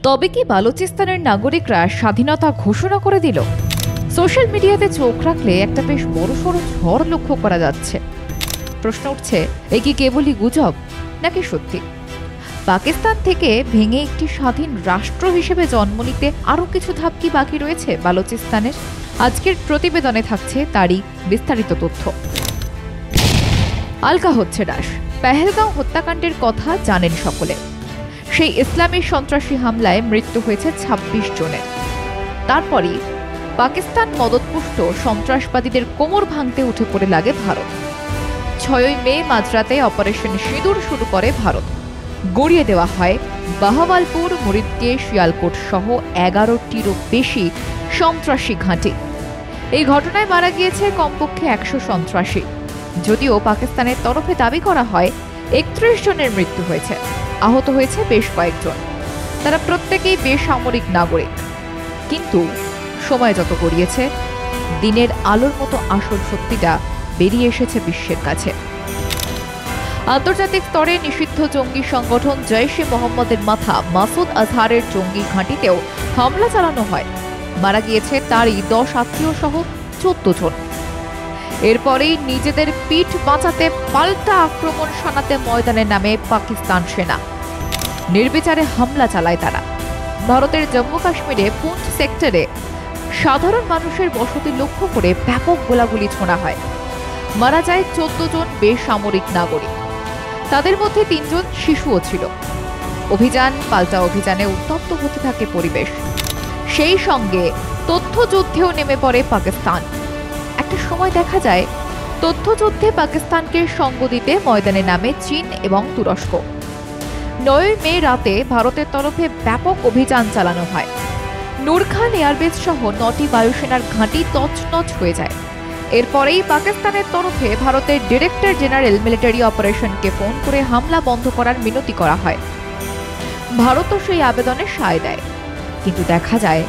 তবে কি বালুচিস্তানের নাগরিকরা স্বাধীনতা ঘোষণা করে দিল? সোশ্যাল মিডিয়াতে চোখ রাখলে একটা বেশ বড়সড় ঝড় লক্ষ্য করা যাচ্ছে। প্রশ্ন উঠছে, এ কি কেবলই গুজব নাকি সত্যি? পাকিস্তান থেকে ভেঙে একটি স্বাধীন রাষ্ট্র হিসেবে জন্ম নিতে আরও কিছু ধাপ কি বাকি রয়েছে বালুচিস্তানের? আজকের প্রতিবেদনে থাকছে তারই বিস্তারিত তথ্য। আলগা হচ্ছে রাশ। পেহেলগাঁও হত্যাকাণ্ডের কথা জানেন সকলে। সেই ইসলামী সন্ত্রাসী হামলায় মৃত্যু হয়েছে ২৬ জনের। তারপরই পাকিস্তান মদতপুষ্ট সন্ত্রাসবাদীদের কোমর ভাঙতে উঠে পড়ে লাগে ভারত। ৬ই মে মাঝরাতে অপারেশন সিঁদুর শুরু করে ভারত। গড়িয়ে দেওয়া হয় বাহাওয়ালপুর, মুরিদকে, শিয়ালকোট সহ ১১টিরও বেশি সন্ত্রাসী ঘাঁটি। এই ঘটনায় মারা গিয়েছে কমপক্ষে ১০০ সন্ত্রাসী। যদিও পাকিস্তানের তরফে দাবি করা হয় ৩১ জনের মৃত্যু হয়েছে, আহত হয়েছে বেশ কয়েকজন। তারা প্রত্যেকেই বেসামরিক নাগরিক। কিন্তু সময় যত গড়িয়েছে, দিনের আলোর মতো আসল সত্যিটা বেরিয়ে এসেছে বিশ্বের কাছে। আন্তর্জাতিক স্তরে নিষিদ্ধ জঙ্গি সংগঠন জৈশ-ই মোহাম্মদের মাথা মাসুদ আজহারের জঙ্গি ঘাঁটিতেও হামলা চালানো হয়। মারা গিয়েছে তারই ১০ আত্মীয় সহ ১৪ জন। এরপরেই নিজেদের পিঠ বাঁচাতে পাল্টা আক্রমণ শানাতে ময়দানে নামে পাকিস্তান সেনা। নির্বিচারে হামলা চালায় তারা। ভারতের জম্মু কাশ্মীরে পুঞ্চ সেক্টরে সাধারণ মানুষের বসতি লক্ষ্য করে ব্যাপক গোলাগুলি ছোড়া হয়। মারা যায় ১৪ জন বেসামরিক নাগরিক। তাদের মধ্যে ৩ জন শিশুও ছিল। অভিযান পাল্টা অভিযানে উত্তপ্ত হতে থাকে পরিবেশ। সেই সঙ্গে তথ্যযুদ্ধেও নেমে পড়ে পাকিস্তান। একটা সময় দেখা যায় তথ্যযুদ্ধে পাকিস্তানকে সঙ্গ দিতে ময়দানে নামে চীন এবং তুরস্ক। ৯ই মে রাতে ভারতের তরফে ব্যাপক অভিযান চালানো হয়। নূরখান এয়ারবেস সহ ৯টি বায়ুসেনার ঘাঁটি তছনছ হয়ে যায়। এরপরেই পাকিস্তানের তরফে ভারতের ডিরেক্টর জেনারেল মিলিটারি অপারেশনকে ফোন করে হামলা বন্ধ করার মিনতি করা হয়। ভারতও সেই আবেদনে সায় দেয়। কিন্তু দেখা যায়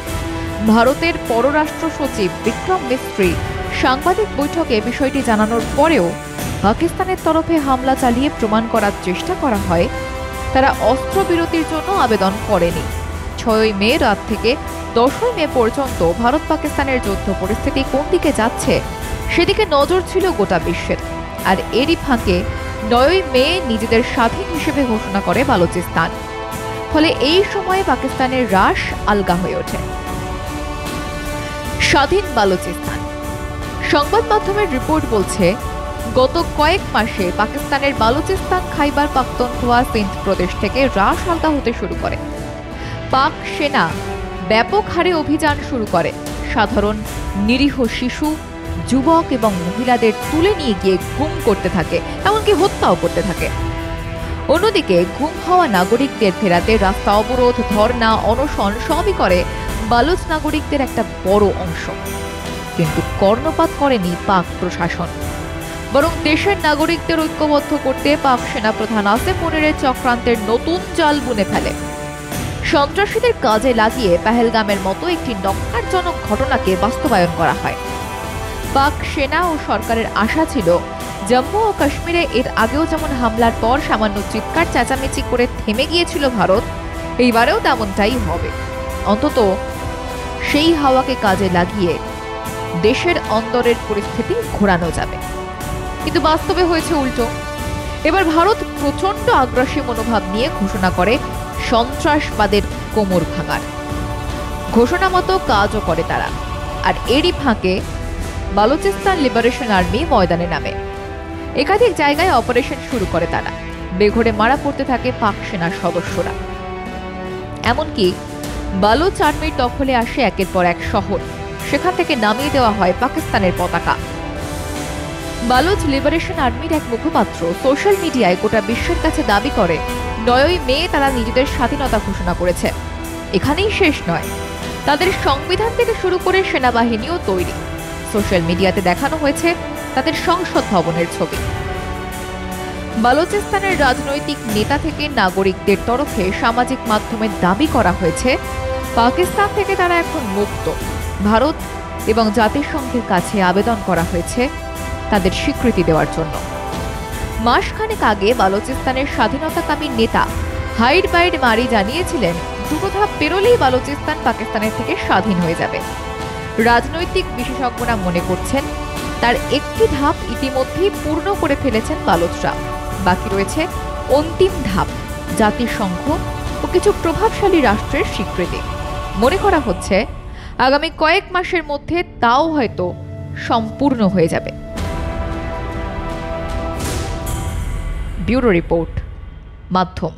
ভারতের পররাষ্ট্র সচিব বিক্রম মিস্ত্রি সাংবাদিক বৈঠকে বিষয়টি জানানোর পরেও পাকিস্তানের তরফে হামলা চালিয়ে প্রমাণ করার চেষ্টা করা হয় তারা অস্ত্রবিরতির জন্য আবেদন করেনি। ৬ই মে রাত থেকে ১০ই মে পর্যন্ত ভারত পাকিস্তানের যুদ্ধ পরিস্থিতি কোন দিকে যাচ্ছে সেদিকে নজর ছিল গোটা বিশ্বের। আর এরই ফাঁকে ৯ই মে নিজেদের স্বাধীন হিসেবে ঘোষণা করে বালুচিস্তান। ফলে এই সময়ে পাকিস্তানের রাশ আলগা হয়ে ওঠে। স্বাধীন বালুচিস্তান। সংবাদ মাধ্যমের রিপোর্ট বলছে, গত কয়েক মাসে পাকিস্তানের বালুচিস্তান, খাইবার পাখতুনখোয়া, সিন্ধ প্রদেশ থেকে রাশ আলগা হতে শুরু করে। পাক সেনা ব্যাপক হারে অভিযান শুরু করে। সাধারণ নিরীহ শিশু, যুবক এবং মহিলাদের তুলে নিয়ে গিয়ে গুম করতে থাকে, এমনকি হত্যাও করতে থাকে। অন্যদিকে গুম হওয়া নাগরিকদের ফেরাতে রাস্তা অবরোধ, ধর্ণা, অনশন সবই করে বালুচ নাগরিকদের একটা বড় অংশ। কিন্তু কর্ণপাত করেনি পাক প্রশাসন। বরং দেশের নাগরিকদের ঐক্যবদ্ধ করতে পাক সেনাপ্রধান আসিম মুনিরের চক্রান্তের নতুন জাল বুনে ফেলে। সন্ত্রাসীদের কাজে লাগিয়ে পেহেলগামের মতো একটি ন্যক্কারজনক ঘটনাকে বাস্তবায়ন করা হয়। পাক সেনা ও সরকারের আশা ছিল জম্মু ও কাশ্মীরে এর আগেও যেমন হামলার পর সামান্য চিৎকার চেঁচামেচি করে থেমে গিয়েছিল ভারত, এইবারেও তেমনটাই হবে। অন্তত সেই হাওয়াকে কাজে লাগিয়ে দেশের অন্তরের পরিস্থিতি ঘোরানো যাবে। কিন্তু বাস্তবে হয়েছে উল্টো। এবার ভারত প্রচণ্ড আগ্রাসী মনোভাব নিয়ে ঘোষণা করে সন্ত্রাসবাদের কোমর ভাঙার। ঘোষণা মতো কাজও করে তারা। আর এরই ফাঁকে বালুচিস্তান লিবারেশন আর্মি ময়দানে নামে। একাধিক জায়গায় অপারেশন শুরু করে তারা। বেঘরে মারা পড়তে থাকে পাক সেনার সদস্যরা। এমনকি বালুচ আর্মির দখলে আসে একের পর এক শহর। সেখান থেকে নামিয়ে দেওয়া হয় পাকিস্তানের পতাকা। বালুচ লিবারেশন আর্মির এক মুখপাত্র সোশ্যাল মিডিয়ায় গোটা বিশ্বের কাছে দাবি করে ৯ই মে তারা নিজেদের স্বাধীনতা ঘোষণা করেছে। এখানেই শেষ নয়, তাদের সংবিধান থেকে শুরু করে সেনাবাহিনীও তৈরি। সোশ্যাল মিডিয়াতে দেখানো হয়েছে তাদের সংসদ ভবনের ছবি। বালুচিস্তানের রাজনৈতিক নেতা থেকে নাগরিকদের তরফে সামাজিক মাধ্যমে দাবি করা হয়েছে পাকিস্তান থেকে তারা এখন মুক্ত। ভারত এবং জাতিসংঘের কাছে আবেদন করা হয়েছে তাদের স্বীকৃতি দেওয়ার জন্য। মাসখানেক আগে বালুচিস্তানের স্বাধীনতাকামী নেতা হাইড বাইড মারি জানিয়েছিলেন দুটো ধাপ পেরোলেই বালুচিস্তান পাকিস্তানের থেকে স্বাধীন হয়ে যাবে। রাজনৈতিক বিশেষজ্ঞরা মনে করছেন তার একটি ধাপ ইতিমধ্যেই পূর্ণ করে ফেলেছেন বালোচরা। বাকি রয়েছে অন্তিম ধাপ, জাতিসংঘ ও কিছু প্রভাবশালী রাষ্ট্রের স্বীকৃতি। মনে করা হচ্ছে আগামী কয়েক মাসের মধ্যে তাও হয়তো সম্পূর্ণ হয়ে যাবে। ব্যুরো রিপোর্ট, মাধ্যম।